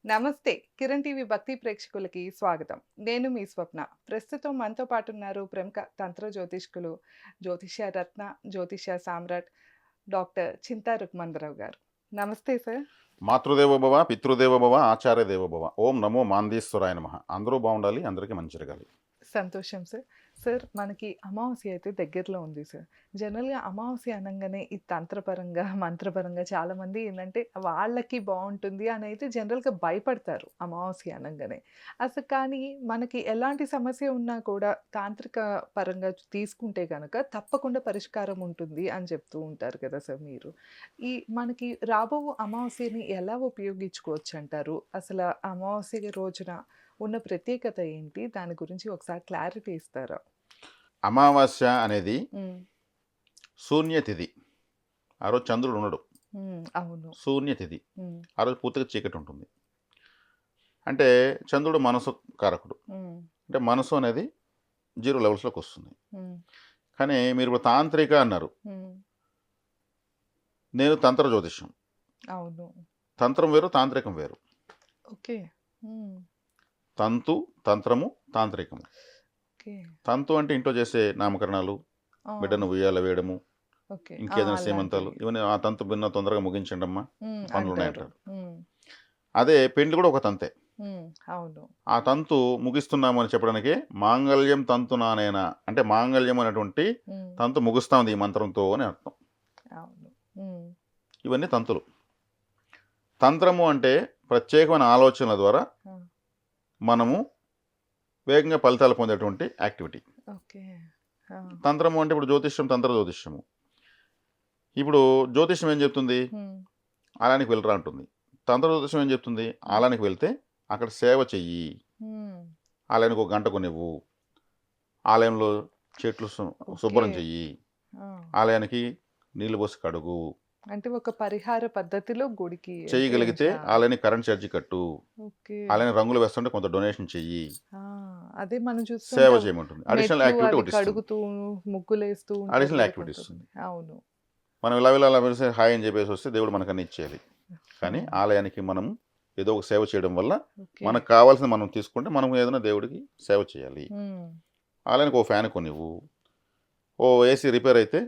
నమస్తే. కిరణ్ టీవీ భక్తి ప్రేక్షకులకి స్వాగతం. నేను మీ స్వప్న. ప్రస్తుతం మనతో పాటున్నారు ప్రముఖ తంత్ర జ్యోతిష్కులు, జ్యోతిష్య రత్న, జ్యోతిష్య సామ్రాట్ డాక్టర్ చింతా రుక్మందరావు గారు. నమస్తే సార్. మాతృదేవో భవ, పితృదేవో భవ, ఆచార్య దేవో భవ. ఓం నమో మాందీశ్వరాయ నమః. అందరూ బాగుండాలి, అందరికీ మంచి జరగాలి. సంతోషం సార్. సార్ మనకి అమావాస్య అయితే దగ్గరలో ఉంది సార్. జనరల్‌గా అమావాస్య అనంగానే ఈ తంత్రపరంగా, మంత్రపరంగా చాలామంది ఏందంటే వాళ్ళకి బావుంటుంది అనైతే జనరల్‌గా భయపడతారు అమావాస్య అనంగానే. అసలు కానీ మనకి ఎలాంటి సమస్య ఉన్నా కూడా తాంత్రిక పరంగా తీసుకుంటే గనక తప్పకుండా పరిష్కారం ఉంటుంది అని చెప్తూ ఉంటారు కదా సార్ మీరు. ఈ మనకి రాబో అమావాస్యని ఎలా ఉపయోగించుకోవచ్చంటారు? అసల అమావాస్య రోజున ఉన్న ప్రత్యేకత ఏంటి? దాని గురించి ఒకసారి క్లారిటీ ఇస్తారా? అమావాస్య అనేది హ్మ్. శూన్యతిథి. ఆ రోజు చంద్రుడు ఉండడు. అవును. శూన్యతిథి. హ్మ్. ఆ రోజు పూర్తిగా చీకటి ఉంటుంది. అంటే చంద్రుడు మనసు కారకుడు. హ్మ్. అంటే మనసు అనేది 0 లెవెల్స్‌లోకి వస్తుంది. హ్మ్. కానీ మీరు ఇప్పుడు తాంత్రిక అన్నారు. హ్మ్. నేను తంత్ర జ్యోతిష్యం. అవును. తంత్రం వేరు, తాంత్రికం వేరు. ఓకే. హ్మ్. తంతు, తంత్రము, తాంత్రికము. ఓకే. తంతు అంటే ఇంట్లో చేసే నామకరణాలు, ఆ! బిడ్డను ఉయ్యాల వేయడము, ఓకే. ఆ! ఇంకేదైనా సీమంతాలు, అలాంటివి. ఇవన్నీ ఆ తంతు భిన్న తొందరగా ముగించండమ్మా, అంటారు. పనులున్నాయంటారు. హ్మ్. అదే పెండ్లి కూడా ఒక తంతే. అవును. ఆ తంతు ముగిస్తున్నాము అని చెప్పడానికి మాంగళ్యం తంతునానేనా అంటే మాంగళ్యం అనేటువంటి హ్మ్. తంతు ముగుస్తాంది ఈ మంత్రంతో అని అర్థం. అవును. హ్మ్. ఇవన్నీ తంతులు. తంత్రము అంటే ప్రత్యేకమైన ఆలోచనల ద్వారా ఆ! మనము వేగంగా ఫలితాలు పొందేటువంటి యాక్టివిటీ. ఓకే. ఆ! తంత్రము అంటే ఇప్పుడు జ్యోతిష్యం, తంత్ర జ్యోతిష్యము. ఇప్పుడు జ్యోతిష్యం ఏం చెప్తుంది? హ్మ్. ఆలయానికి వెళ్ళరా అంటుంది. తంత్ర జ్యోతిష్యం ఏం చెప్తుంది? హ్మ్. ఆలయానికి వెళ్తే అక్కడ సేవ చెయ్యి. హ్మ్. ఆలయానికి ఒక గంట కొనివ్వు. ఆలయంలో చెట్లు ఓకే. శుభ్రం చెయ్యి. ఆ! ఆలయానికి నీళ్లు పోసి కడుగు. అంటే ఒక పరిహార పద్ధతిలో గుడికి అంటే చేయగలిగితే ఆలయానికి కరెంట్ ఛార్జీ కట్టు. ఓకే. ఆలయానికి రంగులు వేస్తుంటే కొంత డొనేషన్ చెయ్యి. ఆ! అదే మనం సేవ చూస్తుంటాం. చేయమంటుంది. అడిషనల్ మెట్లు యాక్టివిటీ అవి ఒకటి ఇస్తుంది. కడుగుతూ, ముగ్గులేస్తూ ఉంటారు అడిషనల్ గదా యాక్టివిటీ ఇస్తుంది. కొంతమంది. అవును. మనం ఇలా పిలిస్తే హాయ్ అని చెప్పేసి వస్తే దేవుడు మనకు అన్ని ఇచ్చేయాలి. కానీ అవును. ఆలయానికి మనం ఏదో ఒక సేవ చేయడం వల్ల ఓకే. మనకు కావాల్సింది మనం తీసుకుంటే మనం ఏదైనా దేవుడికి సేవ చేయాలి. హ్మ్. ఆలయానికి ఓ ఫ్యాన్ కొనివ్వు. ఓ ఏసీ రిపేర్ అయితే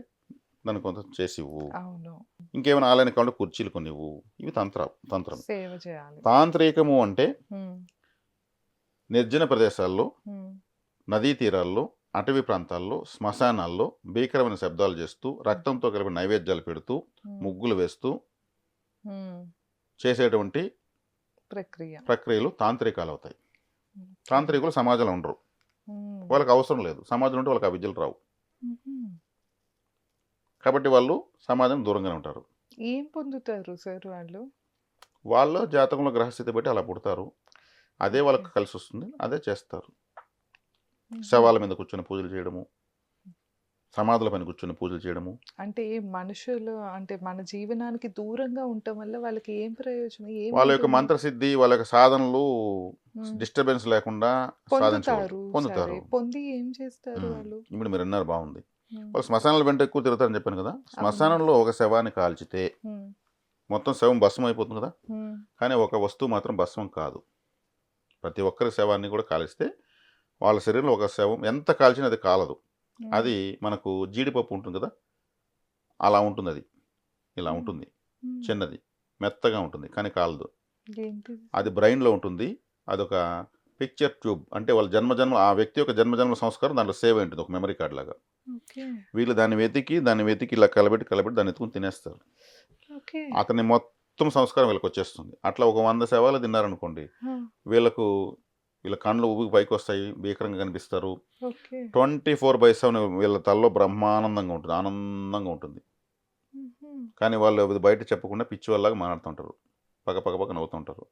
దాన్ని కొంత చేసివ్వు. అవును. ఇంకేమైనా ఆలయానికి కావాలంటే కుర్చీలు కొనివ్వు. ఇవి తంత్రం. సేవ చేయాలి. తాంత్రికము అంటే హ్మ్. నిర్జన ప్రదేశాల్లో, హ్మ్. నదీ తీరాల్లో, అటవీ ప్రాంతాల్లో, శ్మశానాల్లో భీకరమైన శబ్దాలు చేస్తూ, హ్మ్. రక్తంతో కలిపిన నైవేద్యాలు పెడుతూ, హ్మ్. ముగ్గులు వేస్తూ హ్మ్. చేసేటువంటి ప్రక్రియ. ప్రక్రియలు తాంత్రికాలు అవుతాయి. ఓకే. తాంత్రికులు సమాజంలో ఉండరు. హ్మ్. వాళ్ళకి అవసరం లేదు. సమాజంలో ఉంటే వాళ్ళకి ఆ విద్యలు రావు. హుహు. కాబట్టి వాళ్ళు సమాజం దూరంగానే ఉంటారు. ఏం పొందుతారు సార్ వాళ్ళు? వాళ్ళ జాతకంలో గ్రహస్థితి బట్టి అలా పుడతారు. అదే ఓకే. వాళ్ళకి కలిసొస్తుంది. అదే చేస్తారు. హుహు. శవాల మీద కూర్చొని పూజలు చేయడము, సమాధుల పైన కూర్చొని పూజలు చేయడము. అంటే మనుషులు అంటే మన జీవనానికి దూరంగా ఉండటం వల్ల వాళ్ళకి ఏం ప్రయోజనం? వాళ్ళ యొక్క ఏముంటుంది? మంత్రసిద్ధి, వాళ్ళ యొక్క సాధనలు హ్మ్. డిస్టర్బెన్స్ లేకుండా సాధించగలరు. పొందుతారు. సరే. పొందుతారు. పొంది ఏం చేస్తారు హ్మ్. వాళ్ళు? ఇప్పుడు మీరన్నారు బావుంది. హ్మ్. వాళ్ళు శ్మశానాల వెంట ఎక్కువ తిరుగుతారని చెప్పాను కదా! అవును. శ్మశానంలో ఒక శవాన్ని కాల్చితే హ్మ్. మొత్తం శవం భస్మం అయిపోతుంది కదా! హ్మ్. కానీ ఒక వస్తువు మాత్రం భస్మం కాదు. ప్రతి ఒక్కరి శవాన్ని కూడా కాలిస్తే వాళ్ళ శరీరంలో ఒక శవం ఎంత కాల్చినా అది కాలదు. హ్మ్. అది మనకు జీడిపప్పు ఉంటుంది కదా! అలా ఉంటుందది. ఇలా హ్మ్. ఉంటుంది. హ్మ్. చిన్నది. మెత్తగా ఉంటుంది. కానీ కాలదు. ఏంటిది అది సార్? బ్రెయిన్‌లో ఉంటుంది. అదొక పిక్చర్ ట్యూబ్. అంటే వాళ్ళ జన్మ ఆ వ్యక్తి యొక్క జన్మ సంస్కారం దాంట్లో సేవ్ అయి ఉంటుంది. ఒక మెమరీ కార్డ్ లాగా. ఓకే. వీళ్ళు దాన్ని వెతికి ఇలా కలబెట్టి దాన్ని ఎత్తుకొని తినేస్తారు. ఓకే. అతని మొత్తం సంస్కారం వీళ్ళకొచ్చేస్తుంది. అట్లా ఒక 100 శవాలు తిన్నారనుకోండి. ఆ! వీళ్ళకు వీళ్ళ కళ్ళు ఉబ్బి పైకొస్తాయి. భీకరంగా కనిపిస్తారు. ఓకే. 24/7 వీళ్ళ తలలో బ్రహ్మానందంగా ఉంటుంది. ఆనందంగా ఉంటుంది. హుహు. కానీ వాళ్ళు అది బయట చెప్పకుండా పిచ్చివాళ్ళలాగా మాట్లాడుతుంటారు. పక నవ్వుతుంటారు.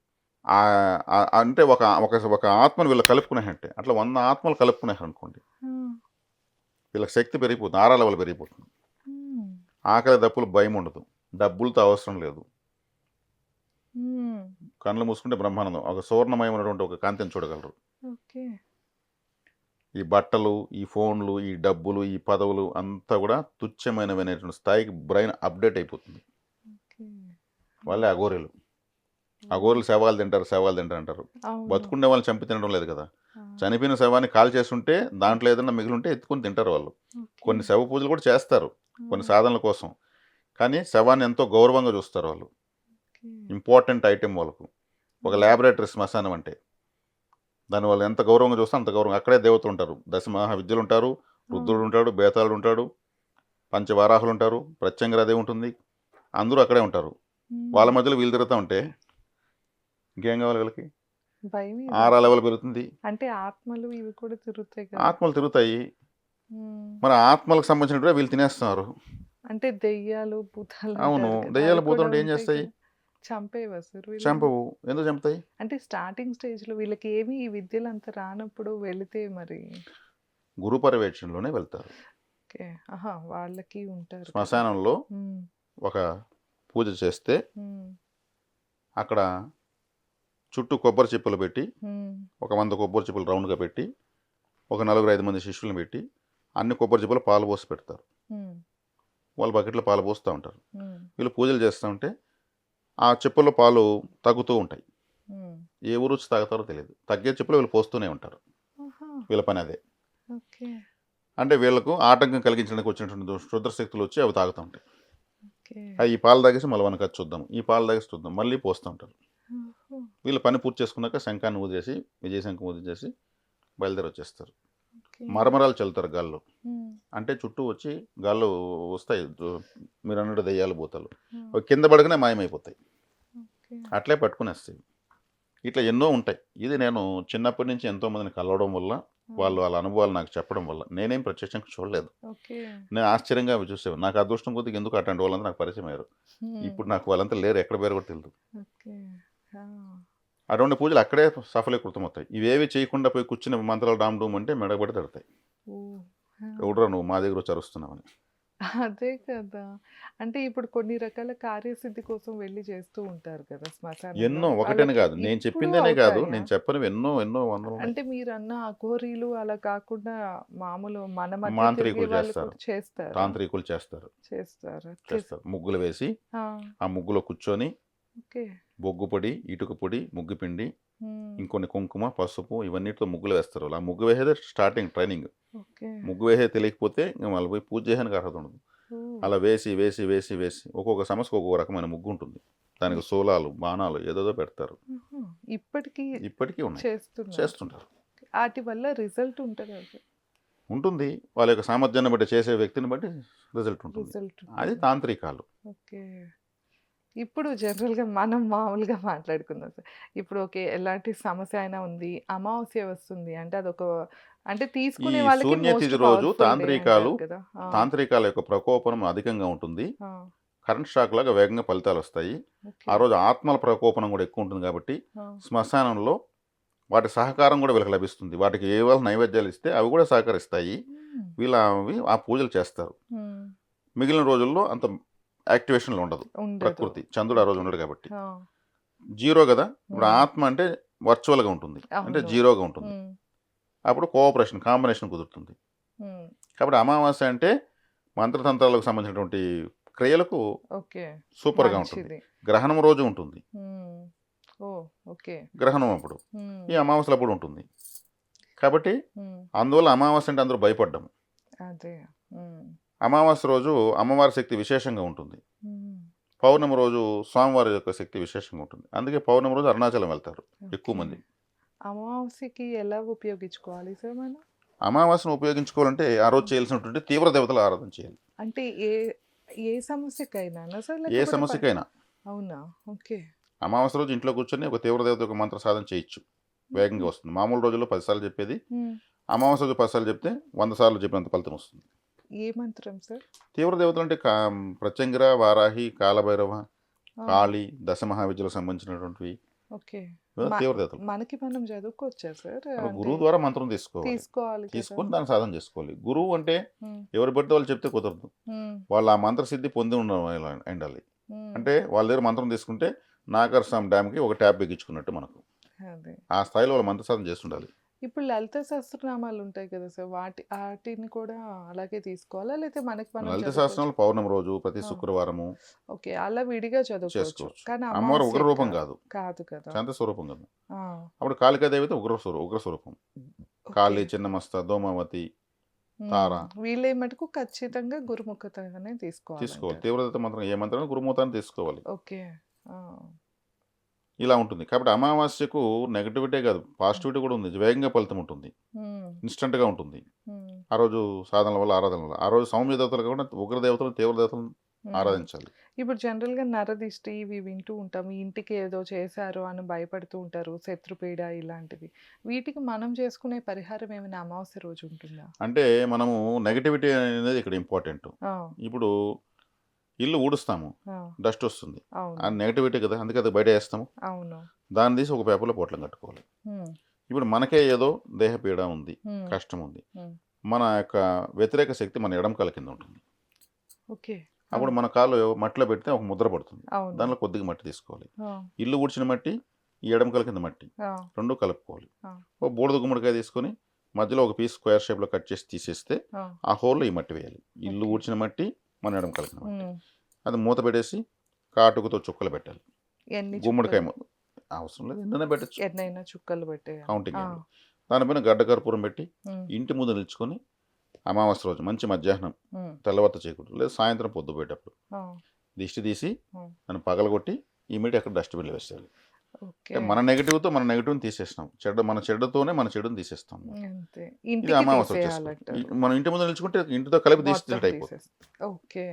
అంటే ఒక ఒక ఒక ఆత్మను వీళ్ళు కలుపుకునేటట్టే. అట్లా 100 ఆత్మలు కలుపుకునేసారనుకోండి. ఆ! వీళ్ళకి శక్తి పెరిగిపోతుంది. ఆరా లెవెల్ పెరిగిపోతుంది. హ్మ్. ఆకలి, దప్పులు భయముండదు. డబ్బులతో అవసరం లేదు. హ్మ్. కళ్ళు మూసుకుంటే బ్రహ్మానందం. ఒక సువర్ణమయమైనటువంటి ఒక కాంతిని చూడగలరు. ఓకే. ఈ బట్టలు, ఈ ఫోన్లు, ఈ డబ్బులు, ఈ పదవులు అంతా కూడా తుచ్చమైనవనేటువంటి స్థాయికి బ్రెయిన్ అప్‌డేట్ అయిపోతుంది. ఓకే. వాళ్ళే హ్మ్. అఘోరీలు. అఘోరులు శవాలు తింటారు అంటారు. అవును. బతుకుండే వాళ్ళని చంపి తినడం లేదు కదా. ఆ! చనిపోయిన శవాన్ని కాల్ చేస్తుంటే దాంట్లో ఏదైనా మిగిలి ఉంటే ఎత్తుకొని తింటారు వాళ్ళు. ఓకే. కొన్ని శవ పూజలు కూడా చేస్తారు కొన్ని ఆ! సాధనల కోసం. కానీ శవాన్ని ఎంతో గౌరవంగా చూస్తారు వాళ్ళు. ఓకే. ఇంపార్టెంట్ ఐటెం వాళ్ళకు. ఒక హ్మ్. ల్యాబొరేటరీ శ్మశానం అంటే. దాన్ని వాళ్ళు ఎంత గౌరవంగా చూస్తే అంత గౌరవం. అక్కడే దేవతలు ఉంటారు. దశమహావిద్యులు ఉంటారు, ఆ! రుద్రుడు ఉంటాడు, బేతాళుడు ఉంటాడు, పంచవారాహులు ఉంటారు, ప్రత్యంగిరాదేవి ఉంటుంది. అందరూ అక్కడే ఉంటారు. వాళ్ళ హ్మ్. మధ్యలో వీళ్ళు తిరుగుతా ఉంటే ఇంకేం కావాలి వీళ్ళకి? భయమేసింది. ఆరా లెవెల్ పెరుగుతుంది. అంటే ఆత్మలు ఇవి కూడా తిరుగుతాయి కదా! ఆత్మలు తిరుగుతాయి. హ్మ్. మరి ఆత్మలకు సంబంధించినట్టుగా వీళ్ళు తినేస్తున్నారు. అంటే దెయ్యాలు, భూతాలు అవును. అంటారు కదా! దెయ్యాలు అవి కూడా భూతాలు ఏం ఉంటాయి చేస్తాయి? కదా! చంపేవా సార్ వీళ్ళని? చంపవు. ఎందుకు చంపుతాయి? అంటే స్టార్టింగ్ స్టేజ్‌లో వీళ్ళకేమి ఈ విద్యలంత రానప్పుడు వెళితే మరి గురు పర్యవేక్షణలోనే వెళ్తారు. ఓకే. ఆహా! వాళ్ళకి ఉంటారు కదా! శ్మశానంలో హ్మ్. ఒక పూజ చేస్తే హ్మ్. అక్కడ చుట్టూ కొబ్బరి చిప్పలు పెట్టి హ్మ్. ఒక 100 కొబ్బరి చిప్పలు రౌండ్‌గా పెట్టి ఒక నలుగురు 5 మంది శిష్యులను పెట్టి అన్ని కొబ్బరి చిప్పలు పాలు పోసి పెడతారు. హ్మ్. వాళ్ళు బకెట్‌లో పాలు పోస్తూ ఉంటారు. హ్మ్. వీళ్ళు పూజలు చేస్తూ ఉంటే ఆ చిప్పల్లో పాలు తగ్గుతూ ఉంటాయి. హ్మ్. ఏ ఊరు వచ్చి తాగుతారో తెలియదు. తగ్గే చిప్పలు వీళ్ళు పోస్తూనే ఉంటారు. ఆహా! వీళ్ళ పని అదే. ఓకే. అంటే వీళ్ళకు ఆటంకం కలిగించడానికి వచ్చినటువంటి క్షుద్ర శక్తులు వచ్చి అవి తాగుతూ ఉంటాయి. ఓకే. ఈ పాలు తాగేసి మళ్ళీ మనకు అది చూద్దాం. ఈ పాలు తాగేసి చూద్దాం. మళ్ళీ పోస్తూ ఉంటారు. ఓహో! వీళ్ళు పని పూర్తి చేసుకున్నాక శంఖాన్ని ఊదేసి విజయ శంఖం ఊదేసి బయలుదేరి వచ్చేస్తారు. ఓకే. మరమరాలు చల్లుతారు గాల్లో. హ్మ్. అంటే చుట్టూ వచ్చి గాల్లో వస్తాయి. మీరు అన్నట్టు దెయ్యాలు భూతాలు. ఆ! అవి కింద పడగానే మాయమైపోతాయి. ఓకే. అట్లే పట్టుకునేస్తాయి. ఇట్లా ఎన్నో ఉంటాయి. ఇది నేను చిన్నప్పటి నుంచి ఎంతోమందిని కలవడం వల్ల, ఆ! వాళ్ళు వాళ్ళ అనుభవాలు నాకు చెప్పడం వల్ల. నేనేం ప్రత్యక్షంగా చూడలేదు. ఓకే. నేను ఆశ్చర్యంగా అవి చూసేవాడిని. నాకు అదృష్టం కొద్దిగా ఎందుకు అట్లాంటి వాళ్ళంతా నాకు పరిచయం అయ్యారు. హ్మ్. ఇప్పుడు నాకు వాళ్ళంతా లేరు. ఎక్కడ పోయారో కూడా తెలీదు. ఓకే. ఆ! అటువంటి పూజలు అక్కడే సఫలీకృతమవుతాయి. ఇవేవి చేయకుండా పోయి కూర్చుని మంత్రాలు డామ్ డూమ్ అంటే మెడబడి తడతాయి. ఓహ్! ఆ! ఎవడురా నువ్వు మా దగ్గర వచ్చి అరుస్తున్నావని. అదే కదా! అంటే ఇప్పుడు కొన్ని రకాల కార్యసిద్ధి కోసం వెళ్లి చేస్తూ ఉంటారు కదా! శ్మశానంలో. ఎన్నో ఒకటని వాళ్ళకి కాదు. నేను ఇప్పుడు చెప్పిందేనే కాదు. అవుతాయా? నేను చెప్పనివి ఎన్నో ఎన్నో వందలున్నాయి. అంటే మీరన్న అఘోరీలు అలా కాకుండా మామూలు మన మధ్య తిరిగే మాంత్రికులు వాళ్ళు చేస్తారు. కూడా చేస్తారా? తాంత్రికులు చేస్తారు. చేస్తారా? చేస్తారు. ముగ్గులు వేసి ఆ! ఆ ముగ్గులో కూర్చొని ఓకే. బొగ్గు పొడి, ఇటుక పొడి, ముగ్గు పిండి, హ్మ్. ఇంకొన్ని కుంకుమ, పసుపు ఇవన్నిటితో ముగ్గులు వేస్తారు వాళ్ళు. ఆ ముగ్గు వేసేదే స్టార్టింగ్ ట్రైనింగ్. ఓకే. ముగ్గు వేసేది తెలియకపోతే ఇంక మళ్ళీ పోయి పూజ చేయడానికి అర్హత ఉండదు. ఓహ్! అలా వేసి, వేసి, వేసి, వేసి ఒక్కొక్క సమస్యకు ఒక్కొక్క రకమైన ముగ్గు ఉంటుంది. దానికి శూలాలు, బాణాలు ఏదేదో పెడతారు. ఆహా! ఇప్పటికి ఇప్పటికీ ఉన్నాయి. చేస్తున్నారు. చేస్తుంటారు. ఆటి వల్ల రిజల్ట్ ఉంటదా సార్? ఉంటుంది. వాళ్ళ యొక్క సామర్థ్యాన్ని బట్టి చేసే వ్యక్తిని బట్టి రిజల్ట్ ఉంటుంది. రిజల్ట్ అది ఉంటుంది. తాంత్రికాలు. ఓకే. ఇప్పుడు జనరల్‌గా మనం మామూలుగా మాట్లాడుకుందాం సార్. ఇప్పుడు ఓకే. ఎలాంటి సమస్య అయినా ఉంది. అమావాస్య వస్తుంది. అంటే అదొక అంటే ఈ తీసుకునే వాళ్ళకి మోస్ట్ శూన్యతిథి రోజు పవర్‌ఫుల్ డే తాంత్రికాలు అంటారు కదా! ఆ! తాంత్రికాల యొక్క ప్రకోపనం అధికంగా ఉంటుంది. ఆ! కరెంట్ షాక్ లాగా వేగంగా ఫలితాలు వస్తాయి. ఓకే. ఆ రోజు ఆత్మల ప్రకోపనం కూడా ఎక్కువ ఉంటుంది కాబట్టి ఆ! శ్మశానంలో వాటి సహకారం కూడా వీళ్ళకి లభిస్తుంది. వాటికి ఏ వాళ్ళ నైవేద్యాలు ఇస్తే అవి కూడా సహకరిస్తాయి. హ్మ్. వీళ్ళు అవి ఆ పూజలు చేస్తారు. హ్మ్. మిగిలిన రోజుల్లో అంత యాక్టివేషన్‌లో ఉండదు. ఉండదు. ప్రకృతి. చంద్రుడు ఆ రోజు ఓకే. ఉండడు కాబట్టి. ఆ! జీరో గదా! ఇప్పుడు హ్మ్. ఆత్మ అంటే వర్చువల్‌గా ఉంటుంది. అంటే అవును. జీరోగా ఉంటుంది. హ్మ్. అప్పుడు కోఆపరేషన్, కాంబినేషన్ కుదురుతుంది. హ్మ్. కాబట్టి అమావాస్య అంటే మంత్రతంత్రాలకు సంబంధించినటువంటి క్రియలకు ఓకే. సూపర్‌గా ఉంటుంది. మంచిది. గ్రహణం రోజు ఉంటుంది. హ్మ్. ఓహ్! ఓకే. గ్రహణం అప్పుడు. హ్మ్. ఈ అమావాస్యలప్పుడు ఉంటుంది. కాబట్టి హ్మ్. అందువల్ల అమావాస్య అంటే అందరూ భయపడ్డం. అదే. హ్మ్. అమావాస్య రోజు అమ్మవారి శక్తి విశేషంగా ఉంటుంది. హ్మ్. పౌర్ణమి రోజు స్వామివారి యొక్క శక్తి విశేషంగా ఉంటుంది. అందుకే పౌర్ణమి రోజు అరుణాచలం వెళ్తారు ఎక్కువ ఓకే. మంది. అమావాస్యకి ఎలా ఉపయోగించుకోవాలి సార్ మనం? అమావాస్యను ఉపయోగించుకోవాలంటే ఆ రోజు హ్మ్. చేయాల్సినటువంటి తీవ్ర దేవతల ఆరాధన చేయాలి. అంటే ఏ ఏ సమస్యకైనానా సార్? ఏ లేకపోతే సమస్యకైనా. అవునా? ఓకే. అమావాస్య రోజు ఇంట్లో కూర్చొని ఒక తీవ్ర దేవత యొక్క మంత్ర సాధన చేయొచ్చు. హుహు. వేగంగా వస్తుంది. మామూలు రోజుల్లో 10 సార్లు చెప్పేది. హ్మ్. అమావాస్య రోజు 10 సార్లు చెప్తే 100 సార్లు చెప్పినంత ఫలితం వస్తుంది. ఏ మంత్రం సార్? తీవ్ర దేవతలు అంటే ప్రత్యంగిర, వారాహి, కాలభైరవ, ఆ! కాళి, దశమహావిద్యలకు సంబంధించినటువంటివి ఓకే. ఇవన్నీ మ తీవ్ర దేవతలు. మనకి మనం చదువుకోవచ్చా సార్? మన అంటే గురువు ద్వారా మంత్రం తీసుకోవాలి. తీసుకోవాలి కదా! తీసుకొని దాన్ని సాధన చేసుకోవాలి. గురువు అంటే హ్మ్. ఎవరు పడితే వాళ్ళు చెప్తే కుదరదు. హ్మ్. వాళ్ళు ఆ మంత్రసిద్ధి పొంది ఉండడం ఉండాలి. హ్మ్. అంటే వాళ్ళ దగ్గర మంత్రం తీసుకుంటే నాగర్సాం డ్యామ్‌కి ఒక ట్యాప్ బిగించుకున్నట్టు మనకు. అదే. ఆ స్థాయిలో వాళ్ళు మంత్ర సాధన చేస్తుండాలి. ఇప్పుడు లలిత సహస్రనామాలు ఉంటాయి కదా సార్! ఆటిని కూడా అలాగే తీసుకోవాలా? లేతే మనకి మనం లలిత చదువుకోవచ్చా? సహస్రనామాలు పౌర్ణమి రోజు, ప్రతి ఆ! శుక్రవారము ఓకే. అలా విడిగా చదువుకోవచ్చు. చేసుకోవచ్చు. కానీ అమ్మవారు ఉగ్ర అమావాస్యకి రూపం కాదు. కాదు. కాదు కదా! శాంత స్వరూపం కదా! ఆ! అప్పుడు కాళికాదేవి అయితే ఉగ్ర స్వరూపం. ఓకే. కాళి, చిన్నమస్త, దోమావతి, తార హ్మ్. వీళ్ళే మటుకు ఖచ్చితంగా గురుముఖతగానే తీసుకోవాలి. తీసుకోవాలంటారు. తీవ్రదత్త మంత్రం ఏ మంత్రం గురుమూతాన్ని తీసుకోవాలి. ఓకే. ఆ! ఇలా ఉంటుంది. కాబట్టి అమావాస్యకు నెగటివిటీ కాదు, హ్మ్. పాజిటివిటీ కూడా ఉంది. వేగంగా ఫలితం ఉంటుంది. హ్మ్. ఇన్‌స్టంట్‌గా ఉంటుంది. హ్మ్. ఆ రోజు సాధనల వల్ల, ఆరాధనల వల్ల. ఆ రోజు సౌమ్య దేవతలు కాకుండా ఉగ్ర దేవతలు, తీవ్ర దేవతలను హ్మ్. ఆరాధించాలి. ఇప్పుడు జనరల్‌గా నరదిష్టి ఇవి వింటూ ఉంటాం. ఈ ఇంటికి ఏదో చేశారు అని భయపడుతూ ఉంటారు. శత్రుపీడ ఇలాంటివి. వీటికి మనం చేసుకునే పరిహారం ఏమైనా అమావాస్య రోజు ఉంటుందా? అంటే మనము నెగటివిటీ అనేది ఇక్కడ ఇంపార్టెంట్. ఆ! ఇప్పుడు ఇల్లు ఊడుస్తాము. ఆ! డస్ట్ వస్తుంది. అవును. అది నెగటివిటీ కదా! అందుకే అది బయటేస్తాము. అవును. దాన్ని తీసి ఒక పేపర్‌లో పొట్లం కట్టుకోవాలి. హ్మ్. ఇప్పుడు మనకే ఏదో దేహపీడ ఉంది. హ్మ్. కష్టం ఉంది. హ్మ్. మన యొక్క వ్యతిరేక శక్తి మన ఎడమ కాళ్ళ కింద ఉంటుంది. ఓకే. ఆ! అప్పుడు మన కాళ్ళు మట్టిలో పెడితే ఒక ముద్ర పడుతుంది. అవును. దానిలో కొద్దిగా మట్టి తీసుకోవాలి. ఆ! ఇల్లు ఊడ్చిన మట్టి, ఈ ఎడమ కాళ్ళ కింద మట్టి. ఆ! 2 కలుపుకోవాలి. ఆ! ఓ బూడిద గుమ్మడికాయ తీసుకొని మధ్యలో ఒక పీస్ స్క్వేర్ షేప్‌లో కట్ చేసి తీసేస్తే ఆ! ఆ హోల్‌లో ఈ మట్టి వేయాలి. ఇల్లు ఓకే. ఊడ్చిన మట్టి, మన ఎడమ కాళ్ళ కింద మట్టి. హ్మ్. అది మూత పెట్టేసి కాటుకతో చుక్కలు పెట్టాలి. ఎన్ని గుమ్మడికాయ చుక్కలు? అవసరం లేదు. ఎన్నైనా పెట్టొచ్చు. ఎన్నైనా చుక్కలు పెట్టేయాలి. కౌంటింగ్ ఆ! ఏం లేదు. దానిపైన గడ్డ కర్పూరం పెట్టి హ్మ్. ఇంటి ముందు నిల్చుకొని అమావాస్య రోజు మంచి మధ్యాహ్నం హ్మ్. తెల్లవారిత చీకటి లేదా సాయంత్రం పొద్దుపోయేటప్పుడు ఆ! దిష్టి తీసి హ్మ్. దాన్ని పగలగొట్టి ఇమీడియట్ అక్కడ డస్ట్‌బిన్‌లో వేసేయాలి. అంటే ఓకే. మన నెగెటివ్‌తో మన నెగెటివ్‌ని తీసేస్తాం. మన చెడ్డతోనే మన చెడుని తీసేస్తాం అన్నమాట. అంతే. ఇది ఇంటికి అమావాస్య రోజు చేసుకోవచ్చు. తీసేయాలంటారు. మనం ఇంటి ముందు నిల్చుకుంటే ఇంటితో కలిపి మొత్తం తీసేసినట్టు అయిపోతుంది. తీసేసి ఓకే.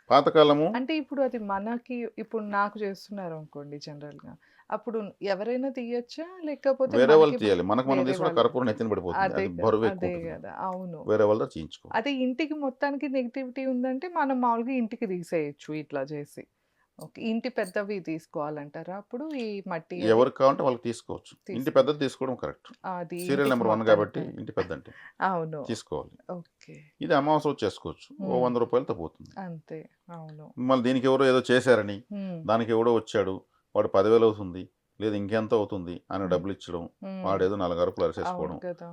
పాతకాలము అంటే ఇప్పుడు అది మనకి ఇప్పుడు నాకు చేస్తున్నారనుకోండి జనరల్‌గా. అప్పుడు ఎవరైనా తీయొచ్చా? లేకపోతే వేరే వాళ్ళు మనకి తీయాలి. మనకు మనం వేరే తీసుకుంటే వాళ్ళు కర్పూరం నెత్తిన పడిపోతుంది. అదే అది కదా! బరువు ఎక్కువ అదే ఉంటుంది. గదా! అవును. వేరే వాళ్ళతో చేయించుకోవాలి. అదే ఇంటికి మొత్తానికి నెగటివిటీ ఉందంటే మనం మామూలుగా ఇంటికి తీసేయొచ్చు ఇట్లా చేసి. ఓకే. ఇంటి పెద్దవి తీసుకోవాలంటారా అప్పుడు ఈ మట్టి అవి? ఎవరికి కావాలంటే వాళ్ళకి తీసుకోవచ్చు. ఇంటి తీసుకో పెద్దది తీసుకోవడం కరెక్ట్. అది సీరియల్ ఇంటికి నంబర్ 1 మొత్తానికి కాబట్టి కనుక. ఇంటి పెద్దంటే అవును. తీసుకోవాలి. ఓకే. ఇది అమావాస్య రోజు చేసుకోవచ్చు. ఓ హ్మ్. రూ. 100తో పోతుంది. అంతే. అవును. మళ్ళీ దీనికి ఎవరో ఏదో చేశారని, హ్మ్. దానికి ఎవడో వచ్చాడు, వాడు 10,000 అవుతుంది, లేదా ఇంకెంతో అవుతుంది అని హ్మ్. డబ్బులిచ్చడం, హ్మ్. వాడేదో 4 అరుపులు అవును అరిసేసుకోవడం. కదా!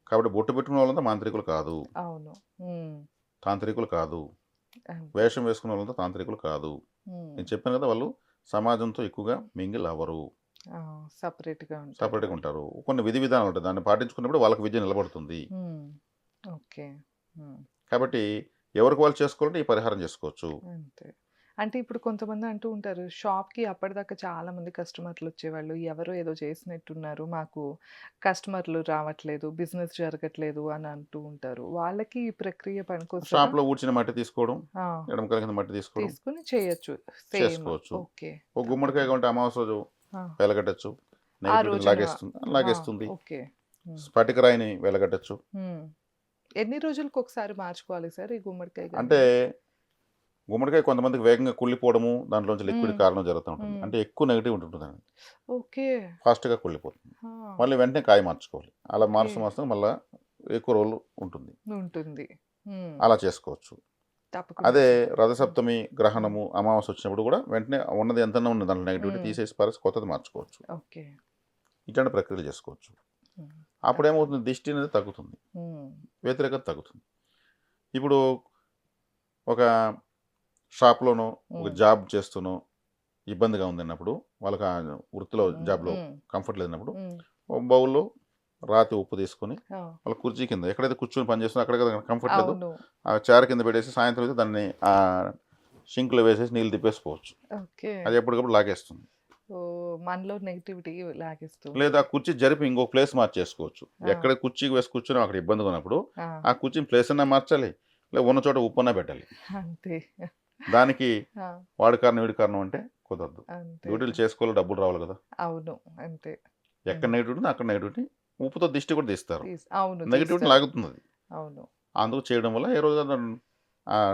కాబట్టి బొట్టు పెట్టుకున్న వాళ్ళంతా మాంత్రికులు కాదు. అవును. హ్మ్. తాంత్రికులు కాదు. అంతే. వేషం వేసుకున్న వాళ్ళంతా తాంత్రికులు కాదు. హ్మ్. నేను చెప్పాను కదా! వాళ్ళు సమాజంతో ఎక్కువగా మింగిల్ అవ్వరు. ఆ! సెపరేట్‌గా ఉంటారు సెపరేట్‌గా వాళ్ళు. ఉంటారు. కొన్ని విధి విధానాలు ఉంటాయి. దాన్ని పాటించుకున్నప్పుడు వాళ్ళకి విద్య నిలబడుతుంది. హ్మ్. ఓకే. హ్మ్. కాబట్టి ఎవరికి వాళ్ళు చేసుకోవాలంటే ఈ పరిహారం చేసుకోవచ్చు. అంతే. అంటే ఇప్పుడు కొంతమంది అంటూ ఉంటారు, షాప్‌కి అప్పటిదాకా చాలామంది కస్టమర్‌లొచ్చేవాళ్ళు. ఎవరో ఏదో చేసినట్టున్నారు. మాకు కస్టమర్‌లు రావట్లేదు, బిజినెస్ జరగట్లేదు అని అంటూ ఉంటారు. వాళ్ళకి ఈ ప్రక్రియ పనికొస్తదా? షాప్‌లో ఊడ్చిన మట్టి తీసుకోవడం, ఆ! ఎడమ కాళ్ళ కింద మట్టి తీసుకోవడం తీసుకొని చేయొచ్చు. సేమ్. చేసుకోవచ్చు. ఓకే. ఒక గుమ్మడికాయ తప్పకుండా. కొంటే అమావాస్య రోజు ఆ! వెలగట్టొచ్చు. ఆ నెగటివిటీని రోజున లాగేస్తుంది ఆ! లాగేస్తుంది. ఓకే. హ్మ్. స్ఫటిక రాయిని వెలగట్టొచ్చు. హ్మ్. ఎన్ని రోజులకొకసారి మార్చుకోవాలి సార్ ఈ గుమ్మడికాయ అంటే గానివి? గుమ్మడికాయ కొంతమందికి వేగంగా కుళ్ళిపోవడము, దాంట్లోంచి లిక్విడ్ హ్మ్. కారణం జరుగుతూ ఉంటుంది. హ్మ్. అంటే ఎక్కువ నెగటివిటీ ఉంటుందండి. ఓకే. ఫాస్ట్‌గా కుళ్ళిపోతుంది. ఆ! మళ్ళీ వెంటనే కాయ మార్చుకోవాలి. అలా ఓకే. మారుస్తూ మళ్ళా ఎక్కువ రోజులు ఉంటుంది. ఉంటుంది. హ్మ్. అలా చేసుకోవచ్చు. తప్పకుండా అదే సార్. హ్మ్. రథసప్తమి, హ్మ్. గ్రహణము, అమావాస్య వచ్చినప్పుడు కూడా వెంటనే ఉన్నది ఎంతన్నా ఉన్నది దాంట్లో నెగటివిటీ హ్మ్. తీసేసి పారేసి కొత్తది మార్చుకోవచ్చు. ఓకే. ఇట్లాంటి ప్రక్రియలు చేసుకోవచ్చు. హ్మ్. తప్పకుండా. అప్పుడేమవుతుంది దిష్టి అనేది తగ్గుతుంది. హ్మ్. వ్యతిరేకత తగ్గుతుంది. ఇప్పుడు ఒక షాప్‌లోనో, ఒక హ్మ్. జాబ్ చేస్తూనో ఇబ్బందిగా ఉందన్నప్పుడు, వాళ్ళకి ఆ వృత్తిలో, హ్మ్. జాబ్‌లో హ్మ్. కంఫర్ట్ లేనప్పుడు, హ్మ్. ఒక బౌల్‌లో రాతి ఉప్పు తీసుకొని, ఆ! వాళ్ళ కుర్చీ కింద ఎక్కడైతే కూర్చొని పని చేస్తున్నారో అక్కడే కదా కంఫర్ట్ లేదు. అవును. ఆ చైర్ కింద పెట్టేసి సాయంత్రం అయితే దాన్ని సింక్‌లో వేసేసి నీళ్ళు తిప్పేసుకోవచ్చు. ఓకే. అది ఎప్పటికప్పుడు లాగేస్తుంది. ఓహ్! మనలో నెగటివిటీ లాగేస్తూ లేదా ఉంటది. కుర్చీ జరిపి ఇంకో ప్లేస్ మార్చేసుకోవచ్చు. ఆ! ఎక్కడ కుర్చీకి వేసి కూర్చొని అక్కడ ఇబ్బందిగా ఉన్నప్పుడు, ఆ! ఆ కుర్చీని ప్లేస్ అన్నా మార్చాలి. లేదా ఉన్న చోట ఉప్పన్నా పెట్టాలి. అంతే. దానికి ఆ! వాడి కారణం, వీడి కారణం అంటే కుదరదు. అంతే. డ్యూటీలు చేసుకోవాలి, డబ్బులు రావాలి కదా! అవును. అంతే. ఎక్కడ హ్మ్. నెగటివిటీ ఉందో అక్కడ నెగటివిటీ ఉప్పుతో దిష్టి కూడా తీస్తారు. అవును. నెగటివిటీని తీస్తారు. లాగుతుందది. అవును. అందుకు చేయడం వల్ల ఏ రోజు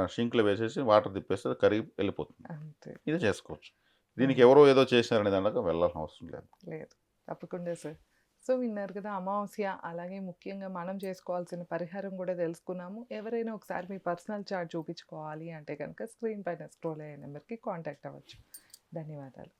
షింక్‌లో వేసేసి వాటర్ తిప్పేస్తే అది కరిగి వెళ్ళిపోతుంది. అంతే. ఇది చేసుకోవచ్చు. దీనికి హ్మ్. ఎవరో ఏదో చేశారనే దాంట్లోకి వెళ్ళాల్సిన అవసరం లేదు. లేదు. తప్పకుండా సార్. సో, విన్నారు కదా! అమావాస్య అలాగే ముఖ్యంగా మనం చేసుకోవాల్సిన పరిహారం గూడా తెలుసుకున్నాము. ఎవరైనా ఒకసారి మీ పర్సనల్ చార్ట్ చూపించుకోవాలి అంటే గనక స్క్రీన్ పైన స్క్రోల్ అయ్యే నెంబర్‌కి కాంటాక్ట్ అవ్వచ్చు. ధన్యవాదాలు.